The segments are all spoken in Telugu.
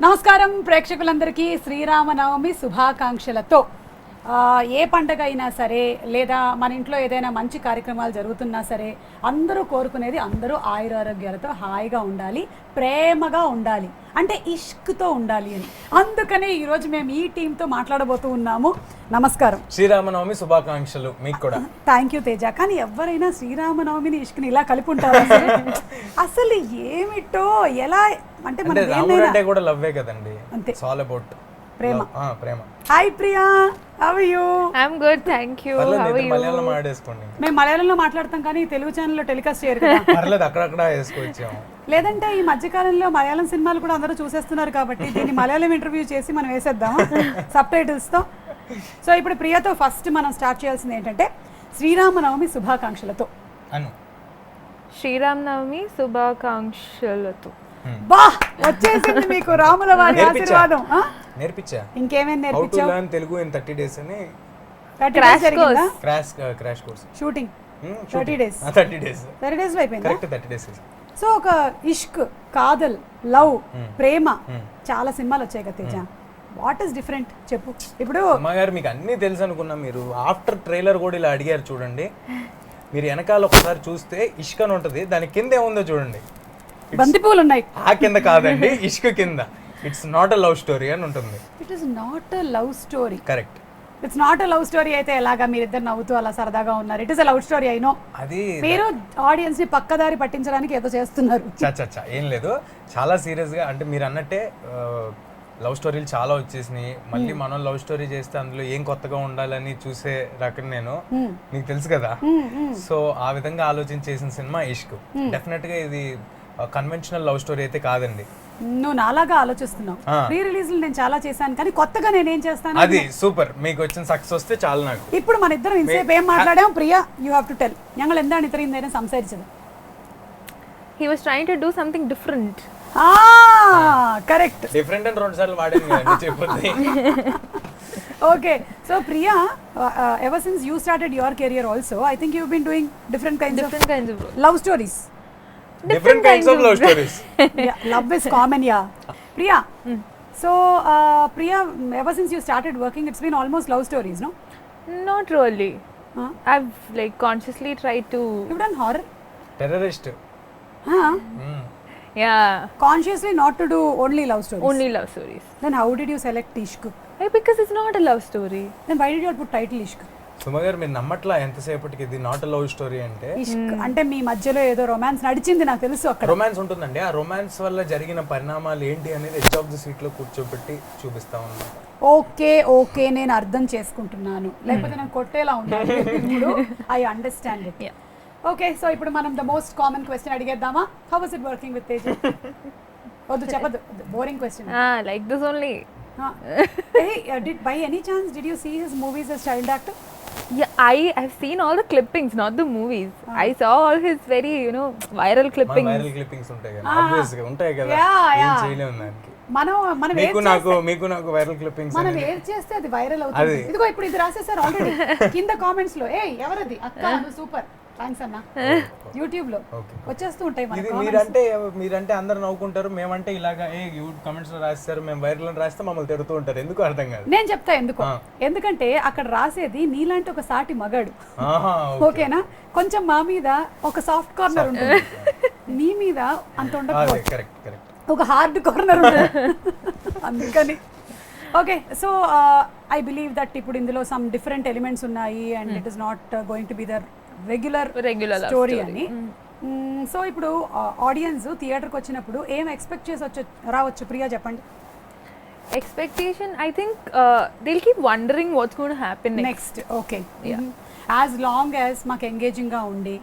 నమస్కారం ప్రేక్షకులందరికీ శ్రీరామనవమి శుభాకాంక్షలతో ఏ పండగ అయినా సరే లేదా మన ఇంట్లో ఏదైనా మంచి కార్యక్రమాలు జరుగుతున్నా సరే అందరూ కోరుకునేది అందరూ ఆయురారోగ్యాలతో హాయిగా ఉండాలి, ప్రేమగా ఉండాలి, అంటే ఇష్క్తో ఉండాలి అని. అందుకనే ఈరోజు మేము ఈ టీంతో మాట్లాడబోతూ ఉన్నాము. నమస్కారం, శ్రీరామనవమి శుభాకాంక్షలు మీకు కూడా. Thank you Teja. కానీ ఎవరైనా శ్రీరామనవమిని ఇష్క్ని ఇలా కలిపి ఉంటారు? అసలు ఏమిటో ఎలా అంటే మన రాముడు అంటే కూడా లవ్వే కదండి, అంతే, ఆల్ అబౌట్ ప్రేమ. ప్రేమ. Hi Priya, how are you? I am good, thank you. How are you? మలయాళంలో మాట్లాడేసుకోండి. మేము మలయాళంలో మాట్లాడతాం కానీ తెలుగు ఛానల్లో టెలికాస్ట్ చేయరు కదా. పర్లేదు, అక్కడక్కడ వేసుకోవచ్చాము. లేదంటే ఈ మధ్యకాలంలో మలయాళం సినిమాలు కూడా అందరూ చూసేస్తున్నారు కాబట్టి దీన్ని మలయాళం ఇంటర్వ్యూ చేసి మనం వేసేద్దామా సబ్ టైటిల్స్తో. సో ఇప్పుడు ప్రియాతో ఫస్ట్ మనం స్టార్ట్ చేయాల్సింది ఏంటంటే శ్రీరామనవమి శుభాకాంక్షలతో అను. శ్రీరామనవమి శుభాకాంక్షలతో. బా, వచ్చేసింది మీకు రాముల వారి ఆశీర్వాదం. నేర్పించా. ఇంకేమేమి హౌ టు నేర్పించావు? లెర్న్ తెలుగు ఇన్ 30 days అని crash course. Shooting 30 days. 30 days 30 days లో అయిపోయిందా? Correct, 30 days. సో ఒక ఇష్క్, కాదల్, లవ్, ప్రేమ చాలా సినిమాలు వచ్చాయి కదా తేజ. వాట్ ఈస్ డిఫరెంట్ చెప్పు. ఇప్పుడు అమ్మగారు మీకు అన్నీ తెలుసు అనుకున్నా. మీరు ఆఫ్టర్ ట్రైలర్ కూడా ఇలా అడిగారు చూడండి. మీరు వెనకాల ఒకసారి చూస్తే ఇష్క్ అని ఉంటుంది, దాని కింద ఏముందో చూడండి. బంతిపూలు ఉన్నాయి. ఆ కింద కాదండి, ఇష్క్ కింద. It's not a love story అని ఉంటుంది. It is not a love story. Correct. It's not a love story అయితే ఎలాగా మీరిద్దరు నవ్వుతూ అలా సరదాగా ఉన్నారు? It is a love story. అయినో అది మీరు ఆడియన్స్ ని పక్కదారి పట్టించడానికి ఏదో చేస్తున్నారు. చచ్చా ఏం లేదు, చాలా సీరియస్ గా. అంటే మీరు అన్నట్టే లవ్ స్టోరీలు చాలా వచ్చేసినాయి. మళ్ళీ మనం లవ్ స్టోరీ చేస్తే అందులో ఏం కొత్తగా ఉండాలని చూసే రకం నేను, మీకు తెలుసు కదా. సో ఆ విధంగా ఆలోచించేసిన సినిమా ఇష్క్. డెఫినెట్ గా ఇది కన్వెన్షనల్ లవ్ స్టోరీ అయితే కాదండి. నువ్వు నాలాగా ఆలోచిస్తున్నావు. ప్రీ రిలీజ్ నేను చాలా చేశాను కానీ కొత్తగా నేనేం చేస్తాను? అది సూపర్. మీకు వచ్చిన సక్సెస్ వస్తే చాలు నాకు. ఇప్పుడు మన ఇద్దరం ఇంతసేపు ఏం మాట్లాడాం? Priya, you have to tell. ഞങ്ങൾ എന്താണ് ഇത്രയും നേരം സംസാരിച്ചത്? He was trying to do something different. Correct. Different అని 2 సార్లు వాడాను కదండి, చెప్పొద్దు. Okay, so Priya, ever since you started your career also, I think you've been doing different kinds of love stories. Different kinds of love stories. Yeah, love is common, yeah. Priya, so Priya, ever since you started working, it's been almost love stories, no? Not really. I've like consciously tried to. You've done horror? Terrorist. Yeah. Consciously not to do only love stories? Only love stories. Then how did you select Ishq? Because it's not a love story. Then why did you put title Ishq? సుమగారు, మీరు నమ్మట్లా ఎంతసేపటికి ఇది నాట్ లవ్ స్టోరీ అంటే. ఇష్క్ అంటే మీ మధ్యలో ఏదో రొమాన్స్ నడిచింది, నాకు తెలుసు. అక్కడ రొమాన్స్ ఉంటుందండి. ఆ రొమాన్స్ వల్ల జరిగిన పరిణామాలు ఏంటి అనేది ఎడ్జ్ ఆఫ్ ది సీట్ లో కూర్చోబెట్టి చూపిస్తా ఉన్నాను. ఓకే ఓకే, నేను అర్థం చేసుకుంటున్నాను, లేకపోతే నేను కొట్టేలా ఉన్నాను. ఇప్పుడు I understand it. Okay, so ఇప్పుడు మనం ద మోస్ట్ కామన్ క్వశ్చన్ అడిగేద్దామా? How was it working with Teja? వద్దు చెప్పదు, boring question. Like this only. Did by any chance did you see his movies as child actor? Yeah, I've seen all the clippings, not the movies. I saw all his very, viral clippings. Viral clippings ఉంటాయి కదా, ఆబ్వియస్ గా ఉంటాయి కదా. ఏం చేయలేము దానికి. మనం మీకు నాకు వైరల్ క్లిప్పింగ్స్ మనం ఏం చేస్తే అది వైరల్ అవుతుంది. ఇదిగో ఇప్పుడు ఇది రాసేసారు ఆల్రెడీ కింద కామెంట్స్ లో. ఎవరది అక్క, సూపర్, థ్యాంక్స్ అన్న. యూట్యూబ్ లో వచ్చేస్తూ ఉంటాయి. ఇది మీరంటే అందరు నవ్వుకుంటారు, మేమంటే ఇలాగా కమెంట్స్ లో రాస్తారు, మేము వైరల్ అని రాస్తే మమ్మల్ని తిడుతూ ఉంటారు. ఎందుకు అర్థం కాదు. నేను చెప్తా ఎందుకు. ఎందుకంటే అక్కడ రాసేది నీలాంటి ఒక సాటి మగాడు, ఓకేనా? కొంచెం మా మీద ఒక సాఫ్ట్ కార్నర్ ఉంటుంది, నీ మీద అంత ఉండదు. కరెక్ట్. ఒక హార్డ్ కార్నర్ ఉంటుంది. అందుకని okay, so I believe that ఇప్పుడు ఇందులో సమ్ డిఫరెంట్ ఎలిమెంట్స్ ఉన్నాయి and it is not going to be the regular story అని. సో ఇప్పుడు ఆడియన్స్ థియేటర్కి వచ్చినప్పుడు ఏం ఎక్స్పెక్ట్ చేసి రావచ్చు? ప్రియా చెప్పండి. Expectation, I think they'll keep wondering what's going to happen next. Okay. As long as మాకు ఎంగేజింగ్గా ఉండి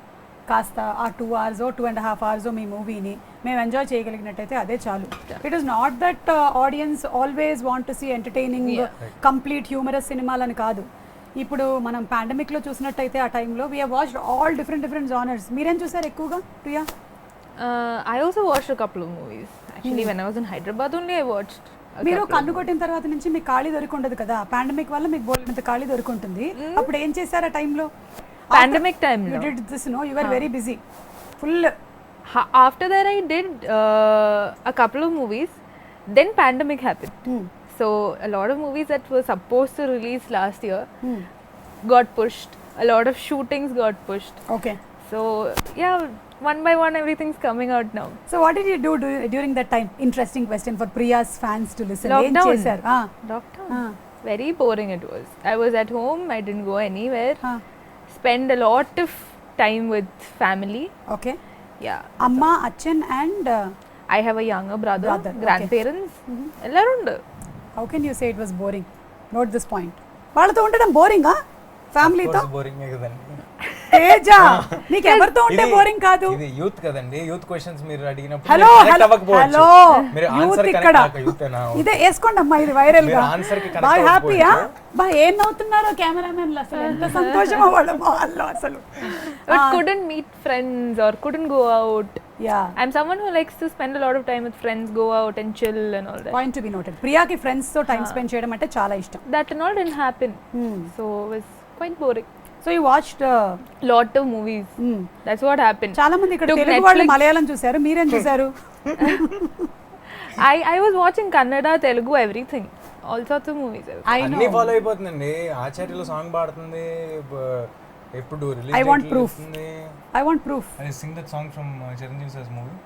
కాస్త ఆ 2 hours 2.5 hours మీ మూవీని మేము ఎంజాయ్ చేయగలిగినట్టయితే అదే చాలు. It is not that audience always want to see entertaining complete humorous సినిమాలని కాదు. ఇప్పుడు మనం పాండమిక్లో చూసినట్టయితే ఆ టైంలో we have watched all different genres. మీరేం చూసారు ఎక్కువగా Priya? I also watched a couple of movies. Actually, when I was in Hyderabad only, I watched. మీరు కన్ను కొట్టిన తర్వాత నుంచి మీకు ఖాళీ దొరికి ఉండదు కదా, పాండమిక్ వల్ల మీకు బోల్డంత ఖాళీ దొరికి ఉంటుంది. అప్పుడు ఏం చేశారు ఆ టైంలో? Pandemic time. You did this, no? You were very busy. Full. After that, I did a couple of movies. then pandemic happened. So a lot of movies that were supposed to release last year got pushed. A lot of shootings got pushed. Okay. So yeah, one by one everything's coming out now. So what did you do during that time? Interesting question for Priya's fans to listen. Lockdown. ఏం చేశారు? Lockdown. Very boring it was. I was at home. I didn't go anywhere. Spend a lot of time with family. Okay. Yeah. Amma, Achan and I have a younger brother. Okay. Grandparents. Ellaru undu. how can you say it was boring? Note this point. వాళ్ళతో ఉండడం బోరింగా ఫ్యామిలీతో? బోరింగ్ కదండి. తేజ నీకు ఎవరితో ఉంటే బోరింగ్ కాదు. ఇది యూత్ కదండి. యూత్ క్వశ్చన్స్ మీరు అడిగినప్పుడు హలో హలో మీరు ఆన్సర్ ఇక్కడ కరెక్ట్ యూతేనా ఇదే వేసుకోండి అమ్మా, ఇది వైరల్ గా. ఆన్సర్ కి బాగా హ్యాపీయా? బా ఏం నవ్వుతున్నారో కెమెరామెన్లు, అసలు ఎంత సంతోషమో వాళ్ళ వాళ్ళు అసలు. But couldn't meet friends or couldn't go out. Yeah. I'm someone who likes to spend a lot of time with friends, go out and chill and all that. Point to be noted. ప్రియాకి ఫ్రెండ్స్ తో టైం స్పెండ్ చేయడం అంటే చాలా ఇష్టం. That and all didn't happen. So it was quite boring. So you watched Lot of movies. That's what happened. చాలా మంది ఇక్కడ Took తెలుగు వాళ్ళు Netflix. మలయాళం చూశారు, మీరేం చూశారు? I was watching Kannada, Telugu, everything. All sorts of movies. అన్ని ఫాలో అయిపోతుందండి. ఆచార్యలో సాంగ్ పాడుతుంది, ఎప్పుడు release I want proof. I want proof. I sing that song from Chiranjeevi sir's movie.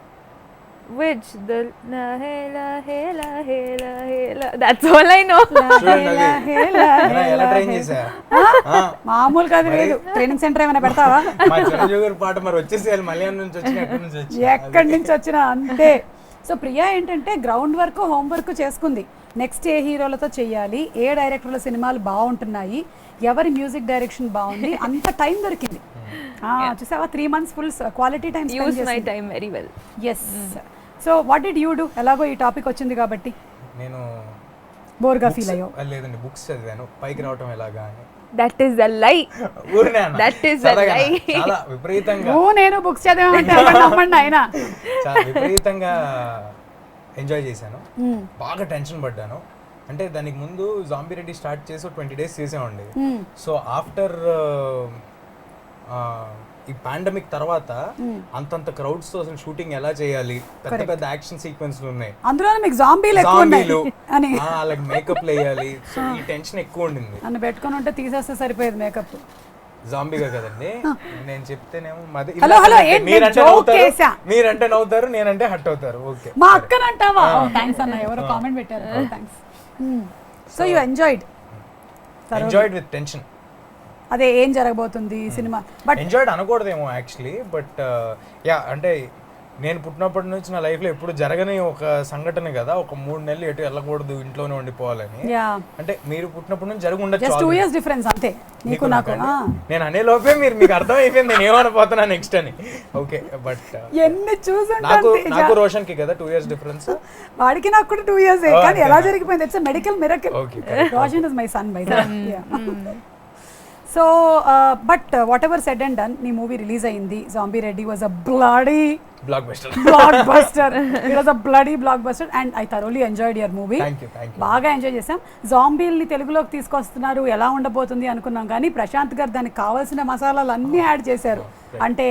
Which? The la hela hela hela hela. That's all I know. చూడండి అది. ఎలా ట్రైన్ చేశా? మామూలు కాదు, లేదు. ట్రైనింగ్ సెంటర్ ఏమైనా పెడతావా? మా చిరంజీవి గారి పాట మరి వచ్చేసేయాలి. మలయాళం నుంచి వచ్చిన ఎక్కడి నుంచి వచ్చి ఎక్కడి నుంచి వచ్చినా అంతే. సో ప్రియా ఏంటంటే గ్రౌండ్ వర్క్, హోమ్ వర్క్ చేసుకుంది. నెక్స్ట్ ఏ హీరోలతో చెయ్యాలి, ఏ డైరెక్టర్ల సినిమాలు బాగుంటున్నాయి, ఎవరి మ్యూజిక్ డైరెక్షన్ బాగుంది, అంత టైం దొరికింది. చూసావా, 3 months full quality time Use my time very well. Yes. So what did you do? ఎలాగో ఈ టాపిక్ వచ్చింది కాబట్టి నేను బోర్గా ఫీల్ అయ్యో? లేదండి, బుక్స్ చదివాను పైకి రావటం ఎలాగా అని. That is a lie. ఊరినే అన్న. That is a సరదాగా lie. చాలా విపరీతంగా నేను బుక్స్ చదివామంటే నమ్మండి ఆయన. చాలా విపరీతంగా ఎంజాయ్ చేశాను. బాగా టెన్షన్ పడ్డాను. అంటే దానికి ముందు జాంబీ రెడ్డి స్టార్ట్ చేసి 20 days చేసామండి. సో ఆఫ్టర్ ఈ పాండమిక్ తర్వాత అంతంత క్రౌడ్స్ తో అసలు షూటింగ్ ఎలా చేయాలి, పెద్ద పెద్ద యాక్షన్ సీక్వెన్స్లు ఉన్నాయి, అందులో మీకు జాంబీలు ఎక్కువ ఉన్నాయి అని అలాగే మేకప్ వేయాలి. సో ఈ టెన్షన్ ఎక్కువ ఉండింది. నన్ను పెట్టుకొని ఉంటే తీసేస్తే సరిపోయేది మేకప్. జాంబీగా కదండి నేను చెప్తేనేమో మీరంటే నవ్వుతారు, నేనంటే హట్ అవుతారు. ఓకే, మా అక్కనంటావా? థ్యాంక్స్ అన్న, ఎవరో కామెంట్ పెట్టారు. Thanks. So you enjoyed with tension. అదే ఏం జరగబోతుంది సినిమా. బట్ ఎంజాయ్డ్ అనకూడదేమో యాక్చువల్లీ. బట్ యా, అంటే నేను పుట్టినప్పటి నుంచి నా లైఫ్ లో ఎప్పుడు జరగని ఒక సంఘటన కదా, ఒక 3 నెలలు ఎటు వెళ్ళకూడదు, ఇంట్లోనే ఉండిపోవాలని. అంటే మీరు పుట్టినప్పటి నుంచి జరిగి ఉండొచ్చు. జస్ట్ 2 years డిఫరెన్స్ అంతే నీకు నాకు. నేను అనే లోపే మీకు అర్థం అయిపోయింది నేను ఏమనిపోతున్నా నెక్స్ట్ అని. ఓకే, బట్ ఎన్ని నాకు రోషన్ కి కదా 2 years డిఫరెన్స్. వాడికి నాకు కూడా 2 years, కానీ ఎలా జరిగిపోయింది? It's medical miracle. Roshan is my son by the way. So but what ever said and done, నీ మూవీ రిలీజ్ అయింది. Zombie Reddy was a bloody blockbuster. It was a bloody blockbuster and I thoroughly enjoyed your movie. Thank you. బాగా ఎంజాయ్ చేసాం. జాంబీల్ని తెలుగులోకి తీసుకొస్తున్నారు, ఎలా ఉండబోతుంది అనుకున్నాం, కానీ ప్రశాంత్ గారు దానికి కావాల్సిన మసాలాలు అన్నీ యాడ్ చేశారు. అంటే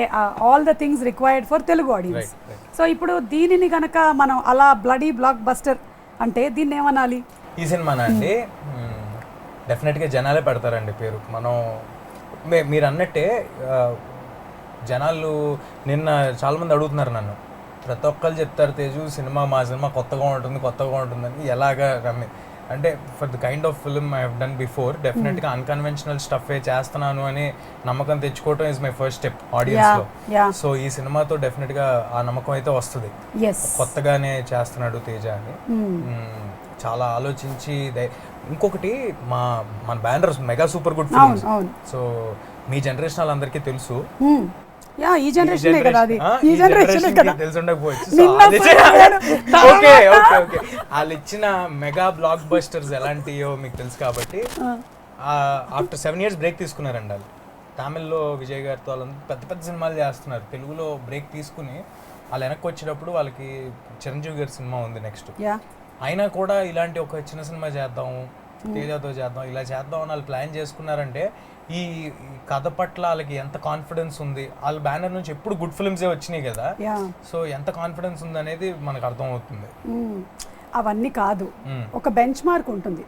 all the things required for Telugu audience. So ఇప్పుడు దీనిని కనుక మనం అలా బ్లడీ బ్లాక్ బస్టర్ అంటే దీన్ని ఏమనాలి? ఈ సినిమానా అండి, డెఫినెట్గా జనాలే పెడతారండి పేరు. మనం మీరు అన్నట్టే జనాలు నిన్న చాలామంది అడుగుతున్నారు నన్ను, ప్రతి ఒక్కరు చెప్తారు తేజు మా సినిమా కొత్తగా ఉంటుందని. ఎలాగా రమ్మి అంటే for the kind of film I have done before, డెఫినెట్గా అన్కన్వెన్షనల్ స్టఫే చేస్తున్నాను అని నమ్మకం తెచ్చుకోవటం ఇస్ మై ఫస్ట్ స్టెప్ ఆడియన్స్లో. సో ఈ సినిమాతో డెఫినెట్గా ఆ నమ్మకం అయితే వస్తుంది, కొత్తగానే చేస్తున్నాడు తేజ అని. చాలా ఆలోచించి ఇంకొకటి మన banners Mega Super Good Films. So మీ జనరేషన్ వాళ్ళందరికీ తెలుసు, ఈ జనరేషన్ కదా, అది ఈ జనరేషన్ కదా, తెలిసి ఉండకపోవచ్చు. వాళ్ళు ఇచ్చిన మెగా బ్లాక్ బస్టర్స్ ఎలాంటియో మీకు తెలుసు కాబట్టి ఆఫ్టర్ 7 years బ్రేక్ తీసుకున్నారండి వాళ్ళు. తమిళ్లో విజయ్ గారితో వాళ్ళంతా పెద్ద పెద్ద సినిమాలు చేస్తున్నారు. తెలుగులో బ్రేక్ తీసుకుని వాళ్ళు వెనక్కి వచ్చేటప్పుడు వాళ్ళకి చిరంజీవి గారి సినిమా ఉంది నెక్స్ట్. అయినా కూడా ఇలాంటి ఒక చిన్న సినిమా చేద్దాం, తేజతో చేద్దాం, ఇలా చేద్దాం అని వాళ్ళు ప్లాన్ చేసుకున్నారంటే ఈ కథ పట్ల వాళ్ళకి ఎంత కాన్ఫిడెన్స్ ఉంది. వాళ్ళ బ్యానర్ నుంచి ఎప్పుడు గుడ్ ఫిల్మ్సే వచ్చినాయి కదా, సో ఎంత కాన్ఫిడెన్స్ ఉంది అనేది మనకు అర్థం అవుతుంది. అవన్నీ కాదు, ఒక బెంచ్ మార్క్ ఉంటుంది.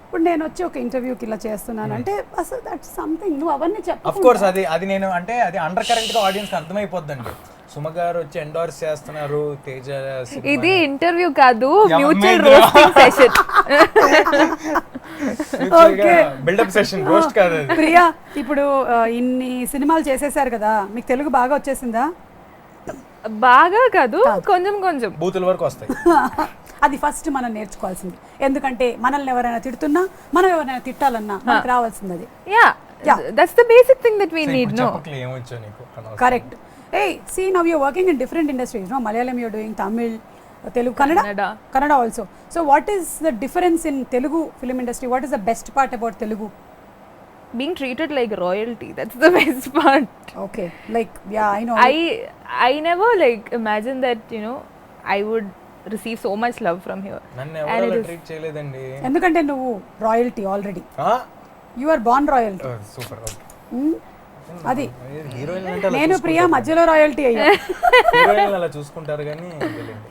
ఇప్పుడు నేను వచ్చి ఒక ఇంటర్వ్యూకి ఇలా చేస్తున్నాను అంటే అసలు దట్స్ సంథింగ్, నువ్వు అవన్నీ ఆఫ్ కోర్స్ అది నేను అంటే అది అండర్ కరెంట్ గా ఆడియన్స్ కి అర్థమైపోద్దండి. సుమ గారు వచ్చి ఎండోర్స్ చేస్తున్నారు తేజ ఇది ఇంటర్వ్యూ కాదు, mutual roasting session. Buildup session, roast కాదు. ప్రియా, ఇప్పుడు ఇన్ని సినిమాలు చేసేసారు కదా, మీకు తెలుగు బాగా వచ్చేసిందా? బాగా కాదు, కొంచెం కొంచెం బూతుల వరకు వస్తాయి. అది ఫస్ట్ మనం నేర్చుకోవాల్సింది, ఎందుకంటే మనల్ని ఎవరైనా తిడుతున్నా మనం ఎవరైనా తిట్టాలన్నా మనకు రావాల్సింది అది. That's the basic thing that we need. No ఏమొచ్చో నీకు correct. Hey, see, now you're working in different industries, no? Malayalam you're doing, Tamil, Telugu, Kannada also. So what is the difference in Telugu film industry? What is the best part about Telugu? Being treated like royalty, that's the best part. Okay, like, yeah, I know. I never like imagined that, you know, I would receive so much love from here. నన్ను ఎవరు ట్రీట్ చేయలేదండి, ఎందుకంటే నువ్వు royalty already, you are born royalty. Super. అది నేను ప్రియా మధ్యలో రాయల్టీ అయ్యా. హీరోయిన్ అలా చూసుకుంటారు కానీ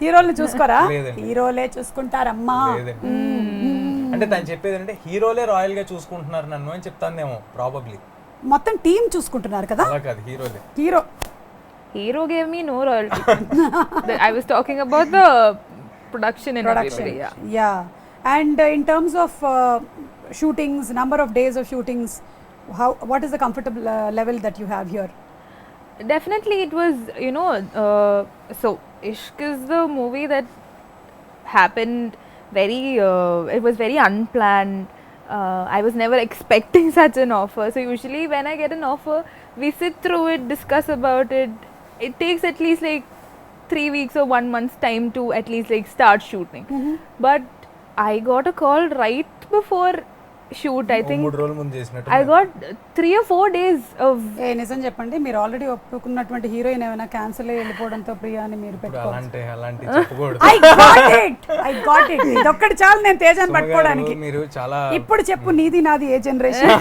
హీరోల్ని చూసుకోరా? హీరోలే చూసుకుంటారమ్మా. అంటే తను చెప్పేది అంటే హీరోలే రాయల్ గా చూసుకుంటున్నారు నన్ను అని చెప్తానేమో ప్రాబబ్లీ. మొత్తం టీం చూసుకుంటున్నారు కదా? అలా కాదు, హీరోలే. Hero gave me no royalty. I was talking about the production and everybody. Yeah. And in terms of shootings, number of days of shootings, what is the comfortable level that you have here? Definitely it was, you know, so Ishq is the movie that happened very it was very unplanned. I was never expecting such an offer. So usually when I get an offer, we sit through it, discuss about it. It takes at least like 3 weeks or 1 month's time to at least like start shooting. But I got a call right before shoot. I think 3 రోజుల ముందు చేసినట్టు I got 3 or 4 days of నిజం చెప్పండి, మీరు ఆల్రెడీ ఒప్పుకున్నటువంటి హీరోయిన్ ఏమైనా క్యాన్సిల్ అయ్యి వెళ్ళిపోవడంతో ప్రియా అని మీరు పెట్టుకోవాలి. అలాంటి చెప్పకూడదు. I got it. ఇదొక్కటి చాలు నేను తేజాన్ని పట్టుకోవడానికి. మీరు చాలా ఇప్పుడు చెప్పు, నీది నాది ఏ జనరేషన్?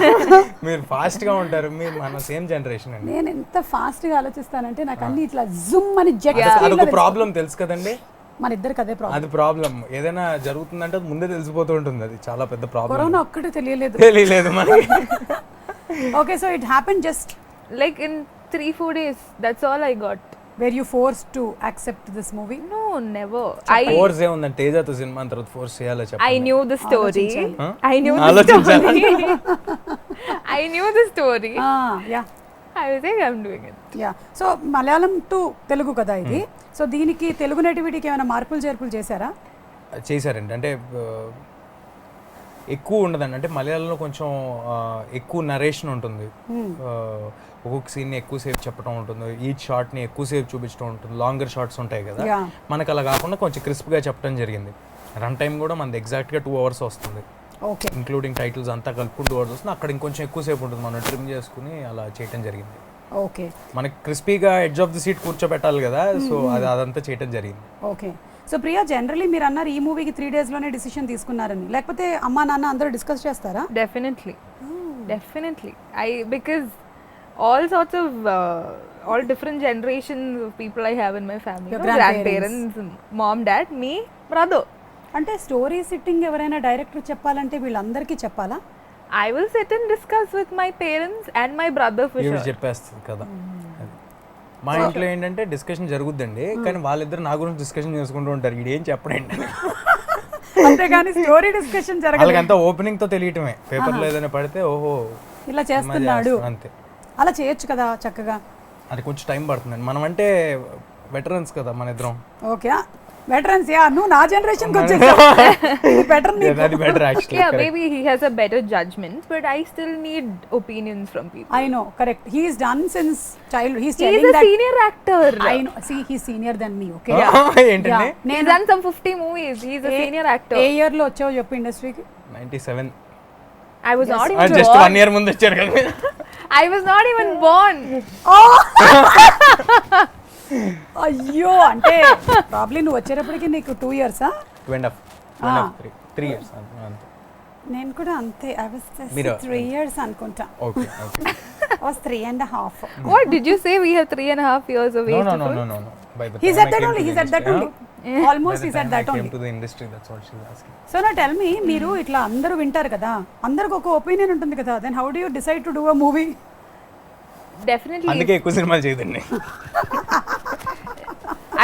మీరు ఫాస్ట్ గా ఉంటారు, మీరు మన సేమ్ జనరేషన్ అండి. నేను ఎంత ఫాస్ట్ గా ఆలోచిస్తానంటే నాకు అన్ని ఇట్లా జూమ్ అని జెట్ అదొక ప్రాబ్లం తెలుసు కదండి, మన ఇద్దరికి అదే ప్రాబ్లం. అది ప్రాబ్లం. ఏదైనా జరుగుతుందంటే అది ముందే తెలిసిపోతూ ఉంటుంది, అది చాలా పెద్ద ప్రాబ్లం. కరోనా ఒక్కటే తెలియలేదు మనకి. Okay, so it happen just like in 3-4 days. That's all I got. Were you forced to accept this movie? No, never. Force ఏముందంటే తేజతో సినిమా తర్వాత ఫోర్స్ చేయాలో చెప్పండి. I knew the story. I knew the story. I knew the story. Yeah. I was like, I'm doing it. Yeah. So Malayalam to Telugu కదా ఇది. సో దీనికి తెలుగు నేటివిటీకి ఏమైనా మార్పులు చేర్పులు చేశారా? చేశారండి, అంటే ఎక్కువ ఉండదండి. అంటే మలయాళంలో కొంచెం ఎక్కువ నరేషన్ ఉంటుంది, ఒక్కొక్క సీన్ని ఎక్కువసేపు చెప్పడం ఉంటుంది, ఈచ్ షార్ట్ని ఎక్కువసేపు చూపించడం ఉంటుంది, లాంగర్ షార్ట్స్ ఉంటాయి కదా. మనకు అలా కాకుండా కొంచెం క్రిస్ప్గా చెప్పడం జరిగింది. రన్ టైం కూడా మనది ఎగ్జాక్ట్గా 2 hours వస్తుంది, ఓకే, ఇంక్లూడింగ్ టైటిల్స్ అంతా కలుపుకుని 2 hours వస్తుంది. అక్కడ ఇంకొంచెం ఎక్కువసేపు ఉంటుంది, మనం ట్రిమ్ చేసుకుని అలా చేయడం జరిగింది. ఓకే, మనకి క్రిస్పీగా ఎడ్జ్ ఆఫ్ ది సీట్ కూర్చోబెట్టాలి కదా, సో అదంతా చేయడం జరిగింది. ఓకే. సో ప్రియా, జనరలీ మీరు అన్నారు ఈ మూవీకి 3 days లోనే డిసిషన్ తీసుకున్నారని, లేకపోతే అమ్మా నాన్న అందరూ డిస్కస్ చేస్తారా? Definitely. Definitely. Because all sorts of all different generations of people I have in my family. Your grandparents, mom, dad, me, brother. అంటే స్టోరీ సిట్టింగ్ ఎవరైనా డైరెక్టర్ చెప్పాలంటే వీళ్ళందరికీ చెప్పాలా? I will sit and discuss with my parents and my brother for sure. చెప్పేస్తుంది కదా. మా ఇంట్లో ఏంటంటే డిస్కషన్ జరుగుద్దండి, కానీ వాళ్ళిద్దరు నా గురించి డిస్కషన్ చేసుకుంటూ ఉంటారు, ఇదేం చెప్పడండి. అంతేగాని స్టోరీ డిస్కషన్ జరగదు. వాళ్ళకంతా ఓపెనింగ్ తో తెలియటమే, పేపర్లో ఏదైనా పడితే ఓహో ఇలా చేస్తున్నాడు అంతే. అలా చేయొచ్చు కదా చక్కగా. అది కొంచెం టైం పడుతుందండి, మనం అంటే వెటరన్స్ కదా మన ఇద్దరం. Okay, veterans. యా, నువ్వు నా జనరేషన్ కి వచ్చేసావు. ఇది బెటర్ నీకు. అది better actually. Yeah, maybe he has a better judgment, but I still need opinions from people. I know, correct. He is done since childhood. He's He is telling a that senior actor. I know. See, he's senior than me, okay? ఏంటండి? He's done some 50 movies. He's a senior actor. A year లో వచ్చావు చెప్పు ఇండస్ట్రీకి? 97. I was not even just born. 1 year ముందు వచ్చారు కదా. I was not even born. అయ్యో, అంటే ప్రాబ్లీ నువ్వు వచ్చేటప్పటికి నీకు 2 years? 2.5 3 years అంతే. నేను కూడా అంతే. I was just మీరు 3 years అనుకుంటా. Okay. I was 3.5. What did you say? We have 3.5 years of age No. difference? By the He time said I that came only. to He the said that industry, only. Almost he said that only. To the industry that's what she is asking. So నా టెల్ మీ, మీరు ఇట్లా అందరూ వింటారు కదా, అందరికి ఒక ఒపీనియన్ ఉంటుంది కదా, then how do you decide to do a movie? Definitely. అందుకే ఎక్కువ సినిమాలు చేయదండి.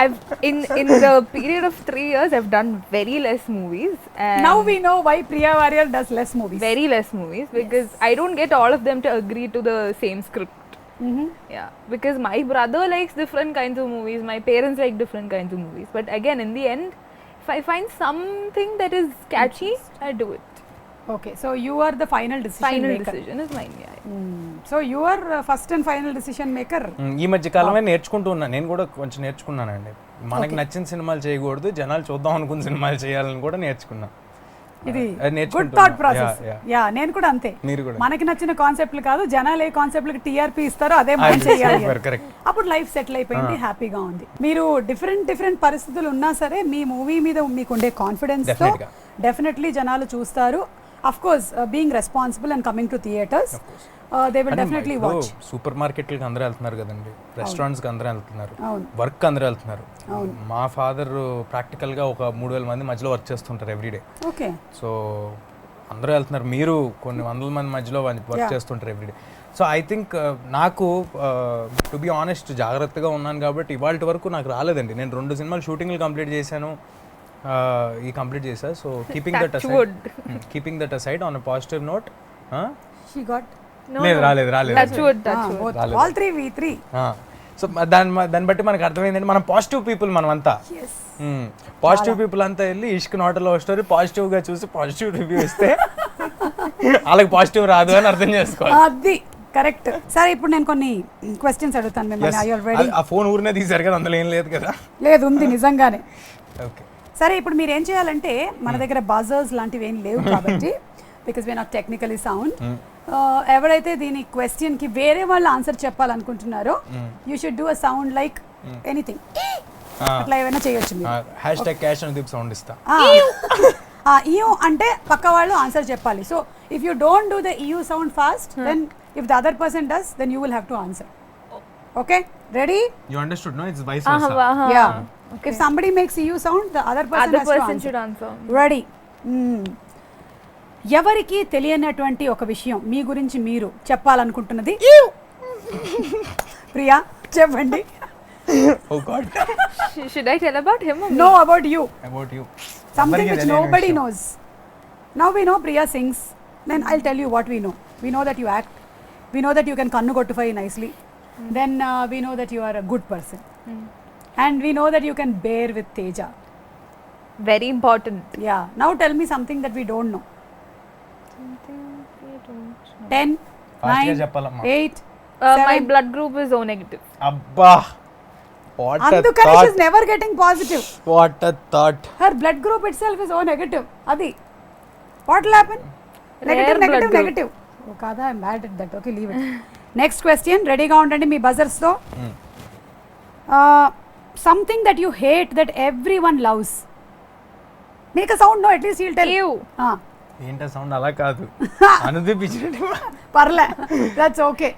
I've in the period of 3 years I've done very less movies, and Now we know why Priya Warrior does less movies. very less movies because I don't get all of them to agree to the same script. Yeah, because my brother likes different kinds of movies, my parents like different kinds of movies, but again in the end if I find something that is catchy, I do it. Okay, so you are the final decision Final maker. decision is mine. Yeah. So you are first and final decision maker. ఈ మధ్య కాలమే నేర్చుకుంటూ ఉన్నా, నేను కూడా కొంచెం నేర్చుకున్నానండి. మనకి నచ్చిన సినిమాలు చేయకూడదు, జనాలు చూద్దాం అనుకున్న సినిమాలు చేయాలని కూడా నేర్చుకున్నా. ఇది అది గుడ్ నేర్చుకుంటున్నా. Thought process. Yeah, యా నేను కూడా అంతే. మీరు కూడా మనకి నచ్చిన కాన్సెప్ట్లు కాదు, జనాలు ఏ కాన్సెప్ట్లకి టీఆర్పీ ఇస్తారో అదే మనం చేయాలి. కరెక్ట్. అప్పుడు లైఫ్ సెటిల్ అయిపోయింది, హ్యాపీగా ఉంది. మీరు డిఫరెంట్ పరిస్థితులు ఉన్నా సరే మీ మూవీ మీద మీకు ఉండే కాన్ఫిడెన్స్ తో Definitely గా. డెఫినెట్లీ జనాలు చూస్తారు. Of course being responsible and coming to theatres, they will definitely watch. Super మార్కెట్లకి అందరూ వెళ్తున్నారు కదండి, రెస్టారెంట్స్కి అందరూ వెళ్తున్నారు, అవును. వర్క్ అందరూ వెళ్తున్నారు. మా ఫాదర్ ప్రాక్టికల్గా ఒక 3000 మంది మధ్యలో వర్క్ చేస్తుంటారు ఎవ్రీడే. ఓకే. సో అందరూ వెళ్తున్నారు, మీరు కొన్ని వందల మంది మధ్యలో వర్క్ చేస్తుంటారు ఎవ్రీడే. సో ఐ థింక్ నాకు టు బి ఆనెస్ట్ జాగ్రత్తగా ఉన్నాను కాబట్టి ఇవాళ వరకు నాకు రాలేదండి. నేను 2 సినిమాలు షూటింగ్లు కంప్లీట్ చేశాను, ఈ కంప్లీట్ చేశా. So keeping that aside on a positive note. She got లేదు రాలేదు Touch wood. All 3 V3. So దాన్ని బట్టి మనకు అర్థమైందండి, మనం పాజిటివ్ పీపుల్ మనమంతా. yes పాజిటివ్ పీపుల్ అంతా వెళ్ళి ఇష్క్ నాట్ లవ్ స్టోరీ పాజిటివ్ గా చూసి పాజిటివ్ రివ్యూ ఇస్తే వాళ్ళకి పాజిటివ్ రాదు అని అర్థం చేసుకోవాలి. అది కరెక్ట్. సరే ఇప్పుడు నేను కొన్ని క్వశ్చన్స్ అడుగుతాను మిమ్మల్ని. I are ready? ఆ ఫోన్ ఊరినే తీశారు కదా, అందులో ఏం లేదు కదా? లేదు, ఉంది నిజంగానే. ఓకే సరే ఇప్పుడు మీరు ఏం చేయాలంటే, మన దగ్గర బజర్స్ లాంటివి ఏం లేవు కాబట్టి because we not technically sound, ఎవరైతే దీని క్వశ్చన్ కి వేరే వాళ్ళు ఆన్సర్ చెప్పాలనుకుంటున్నారో you should do a sound like anything, అట్లా ఏమైనా చేయొచ్చు మీరు. హ్యాష్ క్యాష్ అని సౌండ్ ఇస్తా. ఇయూ అంటే పక్క వాళ్ళు ఆన్సర్ చెప్పాలి. So if you don't do the you sound fast, then if the other person does, then you will have to answer. Okay, ready? You understood no? It's vice versa. Yeah, if somebody makes you sound, the other person should answer. Ready? ఎవరికి తెలియనటువంటి ఒక విషయం మీ గురించి మీరు చెప్పాలనుకుంటున్నది. ప్రియా చెప్పండి. Oh God. Should I tell about him or me? No, about you. About you. Something which nobody knows. Now we know Priya sings. Then I'll tell you what we know. We know that you act. We know that you can kannu kottufai nicely. Then we know that you are a good person. And we know that you can bear with Teja. Very important. Yeah. Now tell me something that we don't know. Something we don't know. 10, Fast గా 9, చెప్పాలమ్మా. 8, My 7. blood group is O negative. అబ్బా, what a అందుకని thought. she's never getting positive. What a thought. Her blood group itself is O negative. Adi. What will happen? Negative, Rare blood negative, group. negative. Oh, kada, I'm bad at that. Okay, leave it. Next question. Ready ga undandi me buzzers తో. Something that you hate that everyone loves. Make a sound, no, at least he'll tell. Ew. ఏంటా సౌండ్? అలా కాదు, అనుదిపించినట్టు. పర్లే, దట్స్ ఓకే.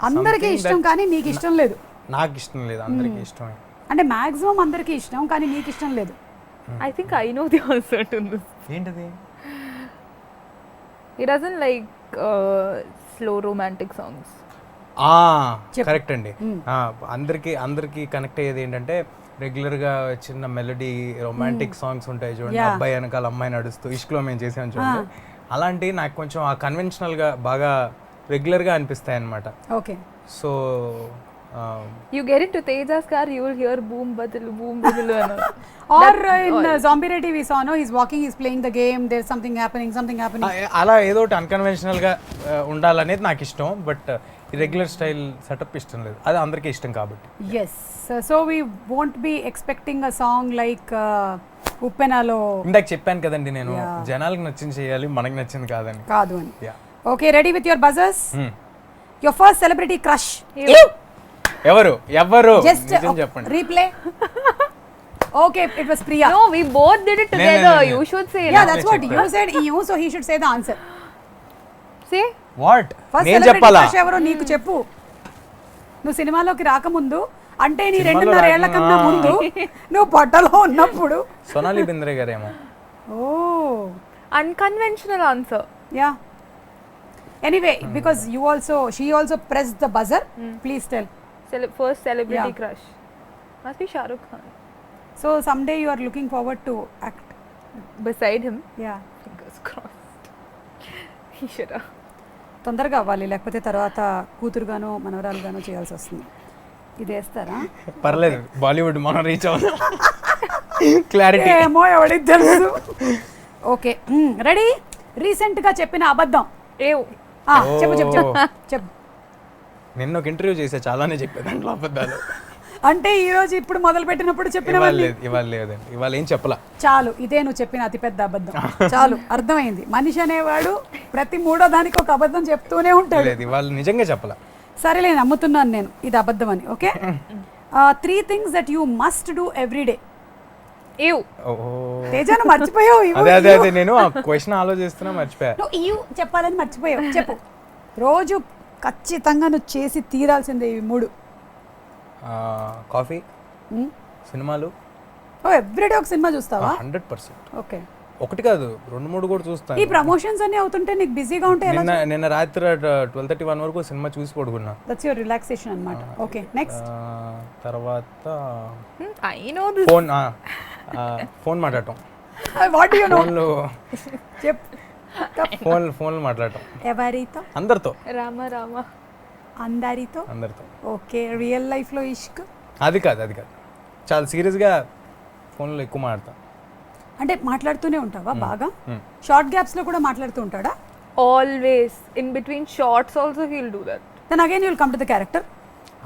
అందరికీ Something ఇష్టం కానీ నీకు ఇష్టం లేదు. నాకు ఇష్టం లేదు, అందరికీ ఇష్టమే. అంటే మాక్సిమం అందరికీ ఇష్టం కానీ నీకు ఇష్టం లేదు. I think I know the answer to this. ఏంటది? He doesn't like slow romantic songs. Correct అండి. అందరికి కనెక్ట్ అయ్యేది ఏంటంటే రెగ్యులర్ గా చిన్న మెలడీ రొమాంటిక్ సాంగ్స్ ఉంటాయి చూడండి, అబ్బాయి వెనకాల అమ్మాయి నడుస్తూ ఇష్క్లో మేము చేసాం చూడండి, అలాంటి నాకు కొంచెం ఆ కన్వెన్షనల్ గా బాగా రెగ్యులర్ గా అనిపిస్తాయి అన్నమాట. Okay. So You get into Teja's car, you will hear boom badilu and all. Or in Zombie Ready we saw, no, he's walking, he's playing the game, there's something happening. అలా ఏదో ఒకటి అన్కన్వెన్షనల్ గా ఉండాలనేది నాకు ఇష్టం, బట్ రెగ్యులర్ స్టైల్ సెటప్ ఇష్టం లేదు, అది అందరికీ ఇష్టం కాబట్టి. Yes, so we won't be expecting a song like Uppenalo. ఇందాక చెప్పాను కదండి నేను, జనాలకు నచ్చింది చేయాలి, మనకి నచ్చింది కాదని. కాదు అని. Yeah. Okay, ready with your buzzers? Your first celebrity crush. ఎవరు Just నిజం చెప్పండి. replay. Okay, it was Priya. No, we both did it together. No. You should say. Yeah, that's what you said. You, so he should say the answer. Say. What? First నేను సెలబ్రిటీ చెప్పాలా? క్రష్ ఎవరో నీకు చెప్పు. నువ్వు సినిమాలోకి రాకముందు అంటే నీ సినిమాలో 2.5 ఏళ్ల కన్నా రాకుండా- ముందు నువ్వు పొట్టలో ఉన్నప్పుడు. సోనాలి బింద్రే గారేమో. Oh Unconventional answer. Yeah anyway because you also she also press the buzzer. Please tell. First celebrity Yeah. crush. Must be Shah Rukh Khan. So some day you are looking forward to act. Beside him, yeah fingers crossed. He should have. తొందరగా అవ్వాలి, లేకపోతే తర్వాత కూతురుగానో మనవరాలుగానో చేయాల్సి వస్తుంది. ఇది వేస్తారా? పర్లేదు, బాలీవుడ్ మనం రీచ్ అవుతాం. క్లారిటీ. ఏమో ఎవడికి తెలుసు. Okay ready. రీసెంట్గా చెప్పిన అబద్ధం. Ew. చెప్పు చెప్పు చెప్పు చెప్పు. నిన్న ఒక ఇంటర్వ్యూ చేసా, చాలానే చెప్పా దాంట్లో అబద్ధాలు. అంటే ఈ రోజు ఇప్పుడు మొదలు పెట్టినప్పుడు ఇవాళ చెప్పినవన్నీ లేదు, ఇవాళ లేదండి, ఇవాళ ఏం చెప్పలా. చాలు, ఇదే నువ్వు చెప్పిన అతిపెద్ద అబద్ధం. చాలు, అర్థమైంది. మనిషి అనేవాడు ప్రతి మూడో దానికి ఒక అబద్ధం చెప్తూనే ఉంటాడు. లేదు, ఇవాళ నిజంగా చెప్పలా. సరేలే, నమ్ముతున్నాను నేను ఇది అబద్ధం అని. Okay 3 things that you must do every day. Ew. తేజాను మర్చిపోయావు. అదే అదే అదే నేను ఆ క్వశ్చన్ ఆలోచిస్తున్నా, మర్చిపోయా. నువ్వు చెప్పాలని మర్చిపోయావు. చెప్పు. రోజు ఖచ్చితంగా నువ్వు చేసి తీరాల్సిందే ఇవి 3. కాఫీ, సినిమాలు. ఎవ్రీడే ఒక సినిమా చూస్తావా? 100%. ఓకే. ఒకటి కాదు, 2-3 కూడా చూస్తాను. ఈ ప్రమోషన్స్ అన్ని అవుతుంటే నీకు బిజీగా ఉంటే ఎలా? నిన్న రాత్రి 12:31 వరకు సినిమా చూసి పడుకున్నా. దట్స్ యువర్ రిలాక్సేషన్ అన్నమాట. Okay next. తర్వాత I know this. ఫోన్ మాట్లాడటం. What do you know? ఫోన్లో చెప్పు. ఫోన్లో మాట్లాడటం. ఎవరితో? అందరితో. Rama. అందరితో. ఓకే. రియల్ లైఫ్ లో ఇష్క్? అది కాదు. చాలా సీరియస్గా ఫోన్లో ఎక్కువ మాట్లాడతాం. అంటే మాట్లాడుతూనే ఉంటావా బాగా? షార్ట్ గ్యాప్స్ లో కూడా మాట్లాడుతూ ఉంటాడా? Always. In between shots also he'll do that. Then again you will come to the character.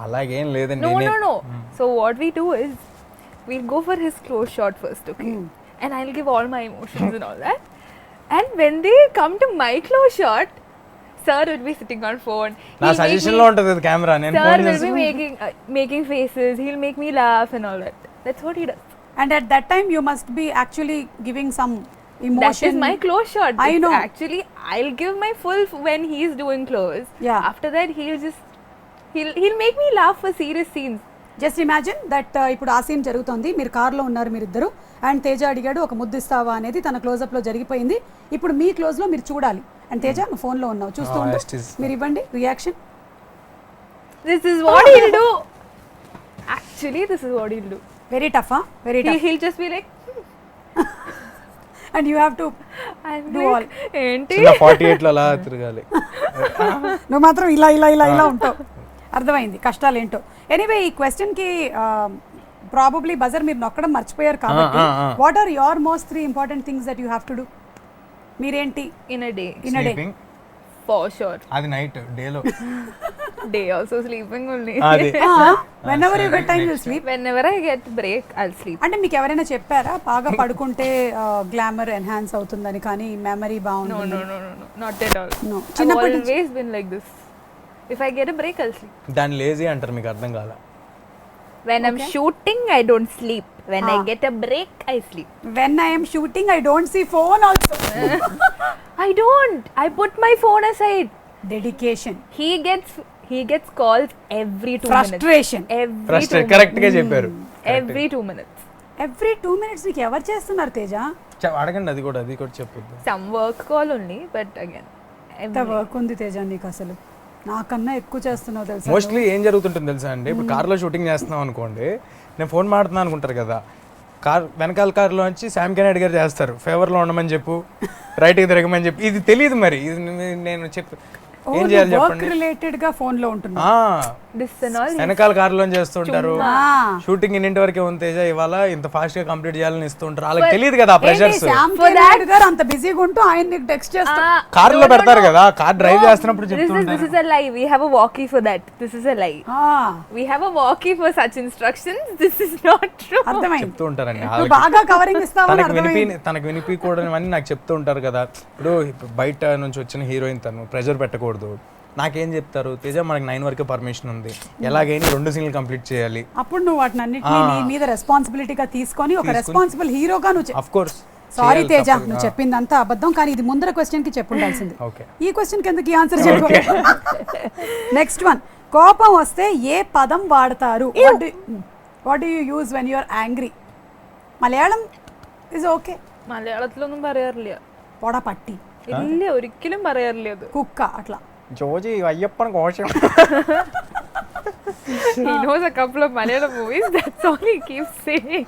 అలాగేం లేదండి. No. So what we do is we'll go for his close shot first, okay? And I'll give all my emotions and all that. And when they come to my close shot, sir will be sitting on phone. నా సజెషన్ లో ఉంటుంది అది కెమెరా. నేను Sir ఫోన్ will చేసి be making faces. He'll make me laugh and all that. That's what he does. And at that time you must be actually giving some emotion. That is my close shot. I know. Actually, I'll give my full when he's doing close. Yeah. After that, he'll make me laugh for serious scenes. Just imagine that ఇప్పుడు ఆ సీన్ జరుగుతోంది, మీరు కార్లో ఉన్నారు మీరిద్దరు, అండ్ తేజ అడిగాడు ఒక ముద్దు ఇస్తావా అనేది, తన క్లోజప్ లో జరిగిపోయింది. ఇప్పుడు మీ క్లోజ్ లో మీరు చూడాలి, అండ్ తేజ నువ్వు ఫోన్ లో ఉన్నావు, చూస్తూ ఉండు. మీరు ఇవ్వండి reaction. This is what he'll do. Actually, this is what he'll do. Very tough. Very tough. He'll just be like, and you have to I'm Do like, all. ఏంటి? 48 లో అలా తిరగాలి. నువ్వు మాత్రం ఇలా ఉంటావు. అర్థమైంది కష్టాలు ఏంటో. ఎనీవే ఈ క్వశ్చన్ కి ప్రాబబ్లీ బజర్ మీరు నొక్కడం మర్చిపోయారు కాబట్టి, what are your most 3 important things that you have to do? మీరేంటి? In a day. In a day. Sleeping. For sure. అది నైట్, డేలో. Day also sleeping only. అది whenever you get time you sleep. Whenever I get break, I'll sleep. అంటే మీకు ఎవరైనా చెప్పారా బాగా పడుకుంటే గ్లామర్ ఎన్హాన్స్ అవుతుందని, కానీ మెమరీ బాగుంటుంది? No. Not at all. No. I've చిన్నప్పటి నుంచి always been like this. If I get a break, I'll sleep. దాన్ని లేజీ అంటారు, మీకు అర్థం కాల. When I'm shooting, I don't sleep. When I get a break, I sleep. when I am shooting I don't see phone also. I don't. I put my phone aside. Dedication. He gets calls every 2 minutes. Frustration. Every 2 minutes. Correct గా చెప్పారు. Every 2 minutes. Every 2 minutes నీకు ఎవరు చేస్తున్నారు తేజ? అడగండి, అది కూడా చెప్పొద్దు. Some work call only, but again. ఎంత వర్క్ ఉంది తేజ నీకు అసలు? నాకన్నా ఎక్కువ చేస్తున్నావు తెలుసా. మోస్ట్లీ ఏం జరుగుతుంటుంది తెలుసా అండి, ఇప్పుడు కార్లో షూటింగ్ చేస్తున్నాం అనుకోండి, నేను ఫోన్ మాడుతున్నాను అనుకుంటారు కదా, వెనకాల కార్లో వచ్చి శామ్ కెనెడీ గారు చేస్తారు, ఫేవర్లో ఉండమని చెప్పు, రైట్కి తిరగమని చెప్పి. ఇది తెలియదు మరి, ఇది నేను చెప్పు ఏం చేయాలి చెప్పండి. రిలేటెడ్ గా ఫోన్ లో ఉంటున్నా. This and all. వెనకాల కార్లో చేస్తుంటారు, షూటింగ్ ఇన్నింటి వరకే ఉంది తేజ, ఇవాళ ఇంత ఫాస్ట్ గా కంప్లీట్ చేయాలని ఇస్తుంటారు. వాళ్ళకి తెలియదు కదా ఆ ప్రెషర్స్. శ్యామ్ కెనెడీ గారు అంత బిజీగా ఉంటూ ఆయన నీకు టెక్స్ట్ చేస్తారు. కార్లో పెడతారు కదా, కార్ డ్రైవ్ చేస్తున్నప్పుడు చెప్తుంటారు. This is a lie. We have a walkie for that. This is a lie. We have a walkie for such instructions. This is not true. అర్థమైంది. చెప్తూ ఉంటారండి. నువ్వు బాగా కవరింగ్ ఇస్తావని అర్థమైంది. తనకు వినిపించకూడనివన్నీ నాకు చెప్తూ ఉంటారు కదా. ఇప్పుడు బయట నుంచి వచ్చిన హీరోయిన్ తను ప్రెషర్ పెట్టకూడదు. నాకేం చెప్తారు, తేజ మనకి 9 వరకే పర్మిషన్ ఉంది, ఎలాగైనా 2 సీన్లు కంప్లీట్ చేయాలి. అప్పుడు నువ్వు వాటిని అన్నిటినీ నీ మీద రెస్పాన్సిబిలిటీగా తీసుకొని ఒక రెస్పాన్సిబుల్ హీరోగా నువ్వు ఆఫ్ కోర్స్. సారీ తేజ, నువ్వు చెప్పిందంతా అబద్ధం, కానీ ఇది ముందర క్వశ్చన్ కి చెప్పుండాల్సింది. ఓకే, ఈ క్వశ్చన్ కిందకి ఆన్సర్ చెప్పు. నెక్స్ట్ వన్, కోపం వస్తే ఏ పదం వాడతారు? What do you use when you are angry? Malayalam is okay. മലയാളത്തിലൊന്നും പറയാറില്ല. പൊട പട്ടി ഇല്ല, ഒരിക്കലും പറയാറില്ല അത്. കുക്ക അട്ല ജോജി അയ്യപ്പൻ കോശം. He knows a couple of Malayalam movies, that's all he keeps saying.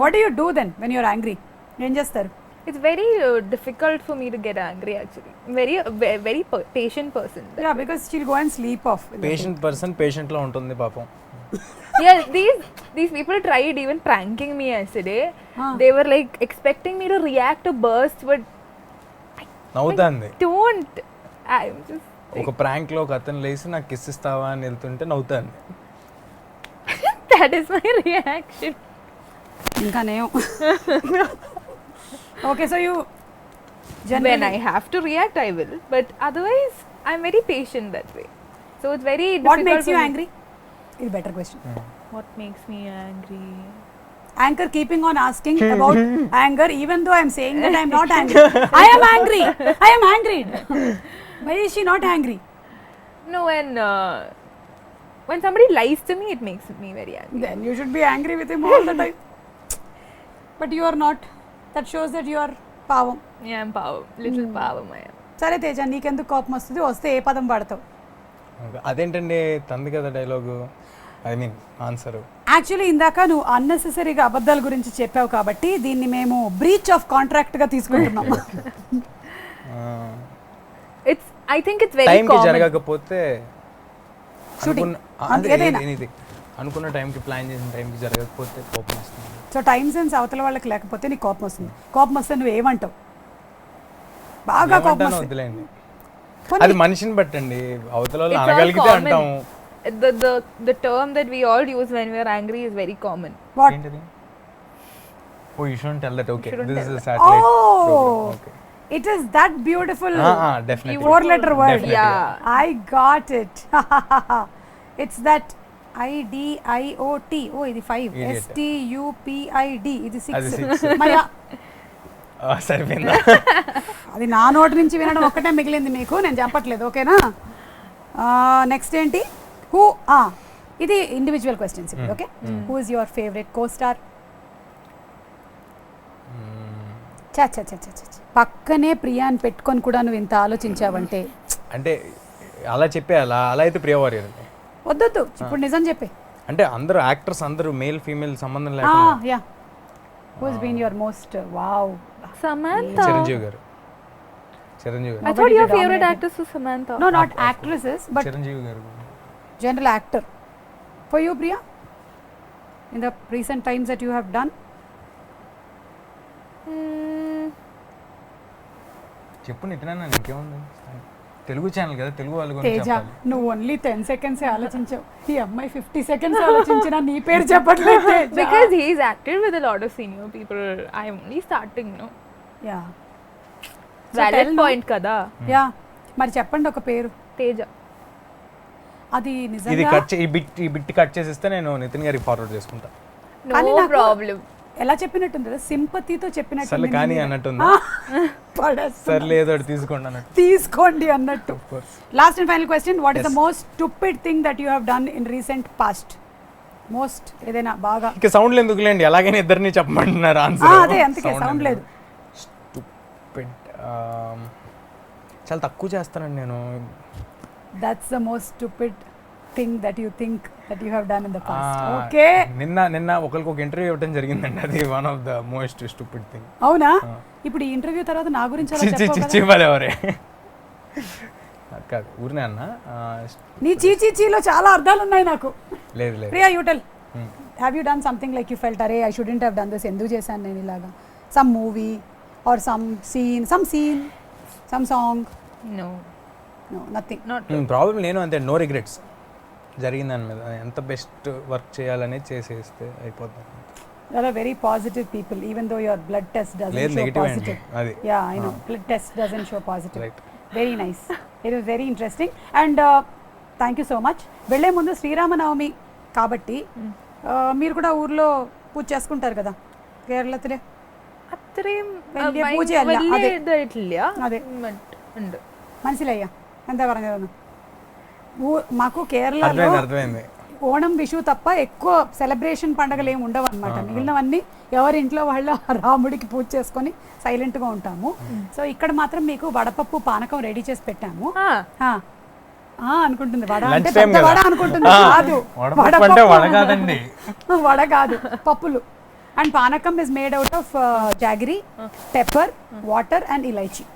What do you do then when you are angry? ఏం చేస్తారు? It's very difficult for me to get angry actually. Very patient person. Yeah, because she'll go and sleep off. Patient person patient లో ఉంటుంది పాపం. Yeah, these people tried even pranking me yesterday. They were like expecting me to react to burst, but నవ్వుతాంది. don't. I'm just ఒక ప్రాంక్ లో ఒక అతను లేసి నాకు కిస్ ఇస్తావా అని వెళ్తుంటే నవ్వుతాంది. that is my reaction. ఇంకా నేను Okay, so you When generally I have to react, I will. But otherwise, I'm very patient that way. So it's very difficult. what makes you for me. angry? Is better question. What makes me angry? Anchor keeping on asking about anger even though I'm saying that I'm not angry. I am angry. I am angry. Why is she not angry? No, when somebody lies to me, it makes me very angry. Then you should be angry with him all the time. But you are not. That shows that you are పావం. Yeah, I'm little pavam I am. సరే తేజ, నీకెందుకు కోపం వస్తుంది? వస్తే ఏ పదం వాడతావు? అదేంటండి తంది కదా dialogue, I mean answer. Actually ఇందాక నువ్వు అన్నెసెసరీగా అబద్ధాల గురించి చెప్పావు కాబట్టి దీన్ని మేము బ్రీచ్ ఆఫ్ కాంట్రాక్ట్ గా తీసుకుంటున్నాం. I think it's very time కి common. జరగకపోతే Shooting. ఏదైనా అనుకున్న టైంకి ప్లాన్ చేసిన టైంకి జరగకపోతే కోపం వస్తుంది. సో టైం సెన్స్ అవతల వాళ్ళకి లేకపోతే నీకు కోపం వస్తుంది. కోపం వస్తే నువ్వు ఏమంటావు? బాగా కోపం ఏమంటానో వస్తుంది. వదిలేండి, పోనీ. అది మనిషిని బట్టండి. అవతల వాళ్ళు It's all అనగలిగితే common. అంటాము. The term that we all use when we are angry is very common. What? ఏంటది? Oh, you shouldn't tell that. Okay, Shouldn't this is tell a satellite Oh, program. Okay. it is that beautiful Definitely. 4-letter word. Definitely. Yeah. I got it. It's that IDIOT. Oh, ఇది 5. Idiot. STUPID. ఇది అది 6. 6. మరి సరిపోయిందా? అది నా నోటి నుంచి వినడం ఒక్కటే మిగిలింది మీకు, నేను చెప్పట్లేదు. ఓకేనా? నెక్స్ట్ ఏంటి? ఇది ఇండివిజువల్ క్వశ్చన్స్ ఇప్పుడు. Okay, who is your favourite co star? చా చా చా చా చా. పక్కనే ప్రియాని పెట్టుకొని కూడా నువ్వు ఇంత ఆలోచించావంటే అంటే అలా చెప్పేయాలా? అలా అయితే ప్రియ వారియర్ అండి. వద్దొద్దు, ఇప్పుడు నిజం చెప్పే. అంటే అందరూ యాక్టర్స్ అందరూ మేల్ ఫీమేల్ సంబంధం లేకుండా. Yeah, who has been your most wow? Samantha. Chiranjeevi garu. Chiranjeevi I గారు. thought your favorite dominated. actress was Samantha. No, not actresses, but Chiranjeevi గారు. general actor. For you, Priya, in the recent times that you have done? చెప్పు నితినా, ఇంకేముంది? తెలుగు ఛానల్ కదా, తెలుగు వాళ్ళు గురించి తేజ, చెప్పాలి. నువ్వు ఓన్లీ 10 seconds ఆలోచించావు. ఈ అమ్మాయి 50 seconds ఆలోచించినా నీ పేరు చెప్పట్లేదు Teja. Because he's acted with a lot of senior people. I'm only starting, no? Yeah. So Valid tell, no? point kada. Yeah. మరి చెప్పండి ఒక పేరు. Teja. అది ఇది నిజంగా కట్ ఈ బిట్ కట్ చేసిస్తే నేను నితిన్ గారికి ఫార్వర్డ్ చేసుకుంటా. కానీ No నాకు problem. ఎలా చెప్పినట్టుంది కదా, సింపతితో చెప్పినట్టు. సర్లే కానీ అన్నట్టుంది. సర్లే ఏదో ఒకటి తీసుకోండి అన్నట్టు. తీసుకోండి అన్నట్టు. Last and final question, what is the most stupid thing that you have done in recent past? Most ఏదైనా బాగా. ఇక సౌండ్లు ఎందుకులేండి, అలాగని ఇద్దరిని చెప్పమంటున్నారు ఆన్సర్. అదే అందుకే సౌండ్ లేదు. స్టూపిడ్ చాలా తక్కువ చేస్తానండి నేను. That's the most stupid thing that you think that you have done in the past. Okay, నిన్న ఒకరికి ఒక ఇంటర్వ్యూ ఇవ్వడం జరిగిందండి, అది one of the most stupid thing. అవునా? ఇప్పుడు ఈ ఇంటర్వ్యూ తర్వాత నా గురించి అలా చెప్పావు కదా? చివ్వలేవరే కాదు, ఊరినే అన్న. నీ చీచీచీలో చాలా అర్థాలు ఉన్నాయి నాకు. లేదు లేదు. Priya, you tell, have you done something like you felt అరే I shouldn't have done this, ఎందుకు చేశాను నేను ఇలాగా? Some movie or some scene some song? No. No, nothing. Not. Problem నేను అంతే, నో రిగ్రెట్స్. జరిగిన దాని మీద ఎంత బెస్ట్ వర్క్ చేయాలని చేసేస్తే అయిపోతుంది. You are a very positive people, even though your blood test doesn't లేదు, show నెగిటివ్ positive. అండి అది. Yeah, I know. Blood test doesn't show positive. Right. Very nice. It was very interesting. And thank you so much. వెళ్ళే ముందు శ్రీరామనవమి కాబట్టి మీరు కూడా ఊర్లో పూజ చేసుకుంటారు కదా కేరళത്തിലെ? അത്രയും വലിയ പൂജയല്ല, അതെ. വലിയതായിട്ടില്ല. അതെ. But ഉണ്ട്. മനസ്സിലായ എന്താ പറഞ്ഞതെന്ന്? మాకు కేరళలో అర్థమైంది అర్థమైంది. ఓణం విషు తప్ప ఎక్కువ సెలబ్రేషన్ పండుగలు ఏమి ఉండవు అనమాట. మిగిలినవన్నీ ఎవరి ఇంట్లో వాళ్ళు రాముడికి పూజ చేసుకొని సైలెంట్గా ఉంటాము. సో ఇక్కడ మాత్రం మీకు వడపప్పు పానకం రెడీ చేసి పెట్టాము. అనుకుంటుంది వడ అంటే పెద్ద వడ అనుకుంటుంది, కాదు వడ కాదండి, వడ కాదు, పప్పులు. అండ్ పానకం is made out of jaggery, pepper, water and elaichi.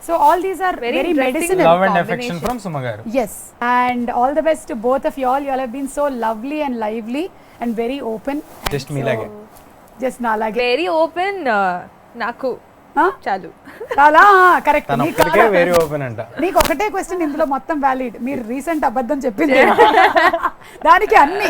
So all these are very medicinal. Love and affection from Suma garu. Yes, and all the best to both of y'all. You all have been so lovely and lively and very open. Just me lage. Just na lage. Very open. Naku. చాలు. చాలా కరెక్ట్. తన ఒక్కడికే వెరీ ఓపెన్ అంట. నీకు ఒకటే క్వశ్చన్ ఇందులో మొత్తం వ్యాలిడ్. మీరు రీసెంట్ అబద్ధం చెప్పింది దానికి అన్ని.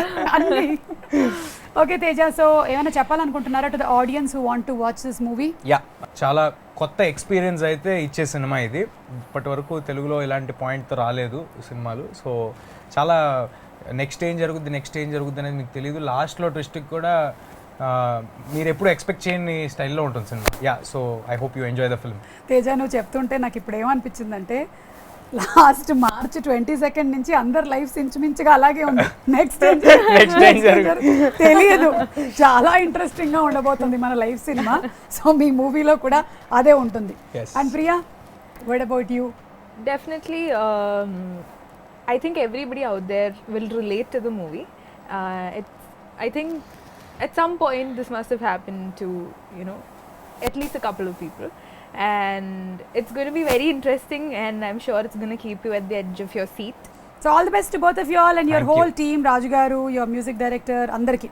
ఓకే తేజ, సో ఏమైనా చెప్పాలనుకుంటున్నారా to the audience who want to watch this movie? Yeah, చాలా కొత్త ఎక్స్పీరియన్స్ అయితే ఇచ్చే సినిమా ఇది. ఇప్పటి వరకు తెలుగులో ఇలాంటి పాయింట్తో రాలేదు సినిమాలు. సో చాలా నెక్స్ట్ ఏం జరుగుద్ది అనేది మీకు తెలియదు. లాస్ట్లో ట్విస్ట్కి కూడా మీరు ఎప్పుడు ఎక్స్పెక్ట్ చేయని స్టైల్లో ఉంటుంది cinema. Yeah, so I hope you enjoy the film. Teja, నువ్వు చెప్తుంటే నాకు ఇప్పుడు ఏమనిపించిందంటే లాస్ట్ March 22 నుంచి అందరు లైఫ్స్ ఇంచుమించుగా అలాగే ఉంది. నెక్స్ట్ తెలియదు. చాలా ఇంట్రెస్టింగ్ గా ఉండబోతుంది మన లైఫ్ సినిమా. సో మీ మూవీలో కూడా అదే ఉంటుంది. And Priya, what about you? Definitely, I think everybody out there will relate to the movie. I think at some point this must have happened to, at least a couple of people. And it's going to be very interesting, and I'm sure it's going to keep you at the edge of your seat. So all the best to both of you all and your whole team, Raju garu, your music director, andarki.